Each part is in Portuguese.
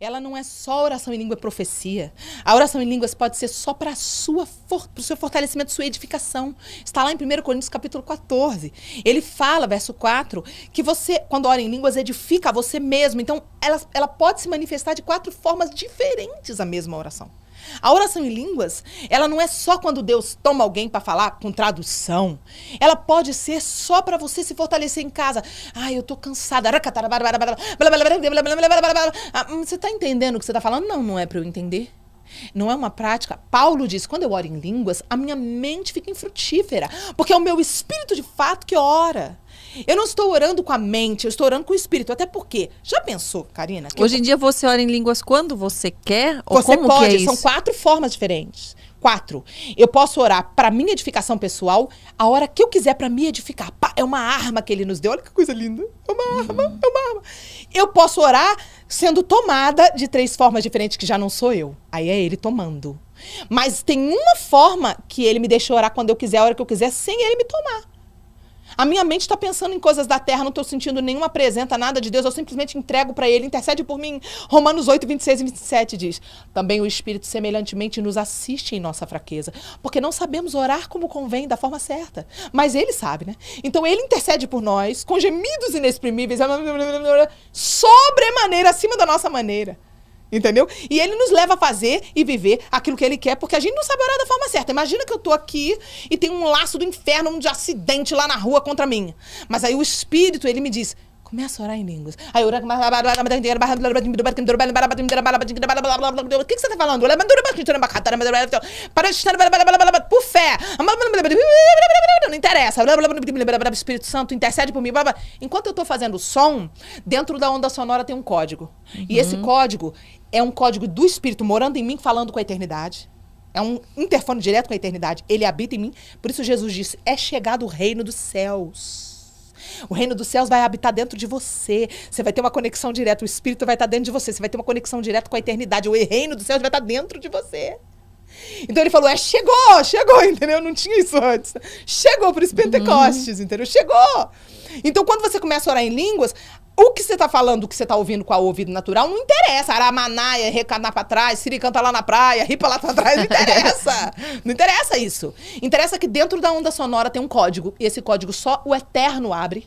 Ela não é só oração em língua e profecia. A oração em línguas pode ser só para o seu fortalecimento, sua edificação. Está lá em 1 Coríntios capítulo 14. Ele fala, verso 4, que você, quando ora em línguas, edifica a você mesmo. Então, ela pode se manifestar de 4 formas diferentes a mesma oração. A oração em línguas, ela não é só quando Deus toma alguém para falar com tradução. Ela pode ser só para você se fortalecer em casa. Ai, eu tô cansada. Você tá entendendo o que você tá falando? Não, não é para eu entender. Não é uma prática. Paulo diz, quando eu oro em línguas, a minha mente fica infrutífera, porque é o meu espírito de fato que ora. Eu não estou orando com a mente, eu estou orando com o espírito. Até porque, já pensou, Karina? Hoje em dia você ora em línguas quando você quer? Ou você como pode, que é são isso? 4 formas diferentes. 4. Eu posso orar para minha edificação pessoal, a hora que eu quiser para me edificar. Pá, é uma arma que ele nos deu. Olha que coisa linda. É uma arma, é uma arma. Eu posso orar sendo tomada de 3 formas diferentes, que já não sou eu. Aí é ele tomando. Mas tem uma forma que ele me deixa orar quando eu quiser, a hora que eu quiser, sem ele me tomar. A minha mente está pensando em coisas da terra, não estou sentindo nenhuma presença, nada de Deus, eu simplesmente entrego para ele, intercede por mim. Romanos 8, 26 e 27 diz, também o Espírito semelhantemente nos assiste em nossa fraqueza, porque não sabemos orar como convém, da forma certa. Mas ele sabe, né? Então ele intercede por nós, com gemidos inexprimíveis, sobremaneira, acima da nossa maneira. Entendeu? E ele nos leva a fazer e viver aquilo que ele quer, porque a gente não sabe orar da forma certa. Imagina que eu tô aqui e tem um laço do inferno, um de acidente lá na rua contra mim. Mas aí o Espírito, ele me diz, começa a orar em línguas. Aí o que você tá falando? Por fé. Não interessa. Espírito Santo, intercede por mim. Enquanto eu tô fazendo o som, dentro da onda sonora tem um código. E esse código é um código do Espírito morando em mim, falando com a eternidade. É um interfone direto com a eternidade. Ele habita em mim. Por isso Jesus disse, é chegado o reino dos céus. O reino dos céus vai habitar dentro de você. Você vai ter uma conexão direta. O Espírito vai estar dentro de você. Você vai ter uma conexão direta com a eternidade. O reino dos céus vai estar dentro de você. Então ele falou, chegou, entendeu? Não tinha isso antes. Chegou para os Pentecostes, entendeu? Chegou. Então quando você começa a orar em línguas, o que você está falando, o que você está ouvindo com o ouvido natural, não interessa. Aramanaia, recanar para trás, Siri canta lá na praia, ripa lá para trás, não interessa. Não interessa isso. Interessa que dentro da onda sonora tem um código, e esse código só o eterno abre.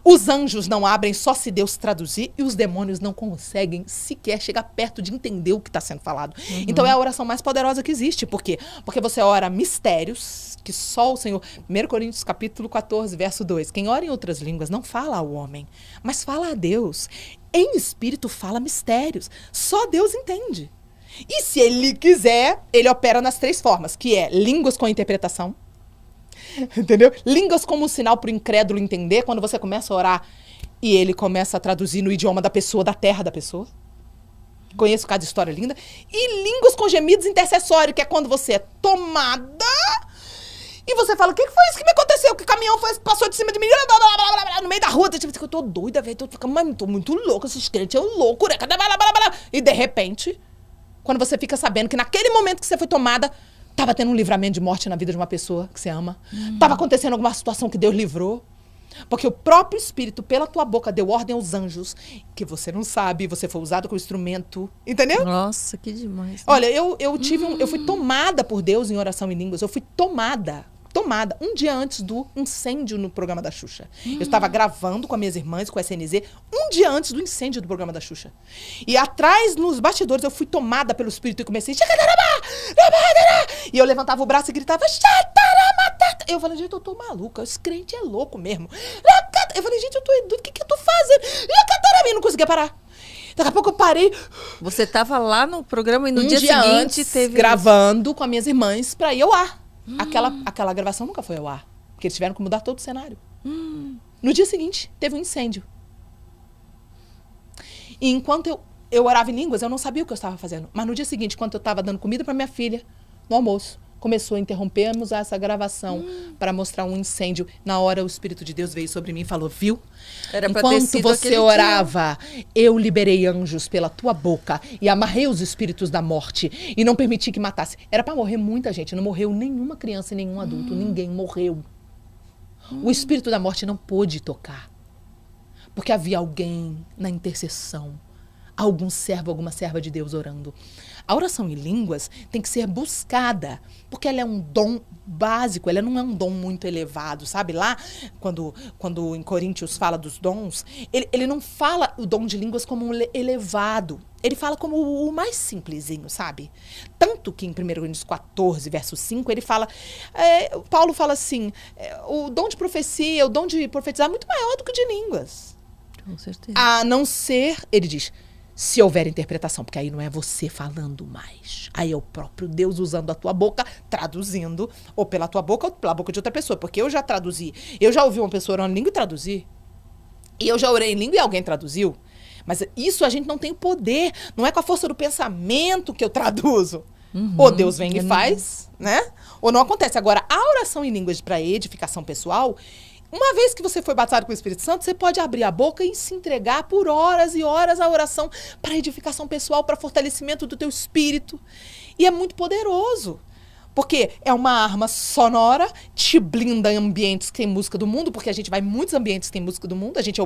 Os anjos não abrem só se Deus traduzir, e os demônios não conseguem sequer chegar perto de entender o que está sendo falado. Então é a oração mais poderosa que existe. Por quê? Porque você ora mistérios que só o Senhor... 1 Coríntios capítulo 14, verso 2. Quem ora em outras línguas não fala ao homem, mas fala a Deus. Em espírito fala mistérios. Só Deus entende. E se ele quiser, ele opera nas 3 formas, que é línguas com interpretação, entendeu? Línguas como um sinal para o incrédulo entender, quando você começa a orar e ele começa a traduzir no idioma da pessoa, da terra da pessoa. Conheço cada história linda. E línguas com gemidos intercessórios, que é quando você é tomada e você fala, o que foi isso que me aconteceu? Que caminhão passou de cima de mim no meio da rua. Eu tô doida, velho, tô muito louca, esses crentes é louco, né? E de repente, quando você fica sabendo que naquele momento que você foi tomada, tava tendo um livramento de morte na vida de uma pessoa que você ama. Tava acontecendo alguma situação que Deus livrou. Porque o próprio Espírito, pela tua boca, deu ordem aos anjos, que você não sabe, você foi usado como instrumento. Entendeu? Nossa, que demais. Né? Olha, eu fui tomada por Deus em oração em línguas. Eu fui tomada. Um dia antes do incêndio no programa da Xuxa. Eu estava gravando com as minhas irmãs, com a SNZ, um dia antes do incêndio do programa da Xuxa. E atrás, nos bastidores, eu fui tomada pelo Espírito e comecei... E eu levantava o braço e gritava... Eu falei, gente, eu tô maluca. Esse crente é louco mesmo. Eu falei, gente, eu tô doido. O que eu tô fazendo? E não conseguia parar. Daqui a pouco eu parei. Você estava lá no programa e no dia seguinte antes, teve... gravando com as minhas irmãs pra ir ao ar. Aquela gravação nunca foi ao ar. Porque eles tiveram que mudar todo o cenário. No dia seguinte, teve um incêndio. E enquanto eu orava em línguas, eu não sabia o que eu estava fazendo. Mas no dia seguinte, quando eu estava dando comida para minha filha, no almoço, começou a interrompermos essa gravação para mostrar um incêndio. Na hora, o Espírito de Deus veio sobre mim e falou, viu? Era pra ter sido enquanto você orava, eu liberei anjos pela tua boca e amarrei os espíritos da morte e não permiti que matasse. Era para morrer muita gente, não morreu nenhuma criança e nenhum adulto, ninguém morreu. O espírito da morte não pôde tocar, porque havia alguém na intercessão, algum servo, alguma serva de Deus orando. A oração em línguas tem que ser buscada, porque ela é um dom básico, ela não é um dom muito elevado, sabe? Lá, quando em Coríntios fala dos dons, ele não fala o dom de línguas como um elevado, ele fala como o mais simplesinho, sabe? Tanto que em 1 Coríntios 14, verso 5, ele fala, Paulo fala assim, o dom de profecia, o dom de profetizar é muito maior do que o de línguas. Com certeza. A não ser, ele diz, se houver interpretação, porque aí não é você falando mais. Aí é o próprio Deus usando a tua boca, traduzindo, ou pela tua boca ou pela boca de outra pessoa. Porque eu já traduzi. Eu já ouvi uma pessoa orando em língua e traduzi. E eu já orei em língua e alguém traduziu. Mas isso a gente não tem poder. Não é com a força do pensamento que eu traduzo. Ou Deus vem e faz, né? Ou não acontece. Agora, a oração em línguas para edificação pessoal... Uma vez que você foi batizado com o Espírito Santo, você pode abrir a boca e se entregar por horas e horas à oração para edificação pessoal, para fortalecimento do teu espírito. E é muito poderoso. Porque é uma arma sonora, te blinda em ambientes que tem música do mundo, porque a gente vai em muitos ambientes que tem música do mundo, a gente é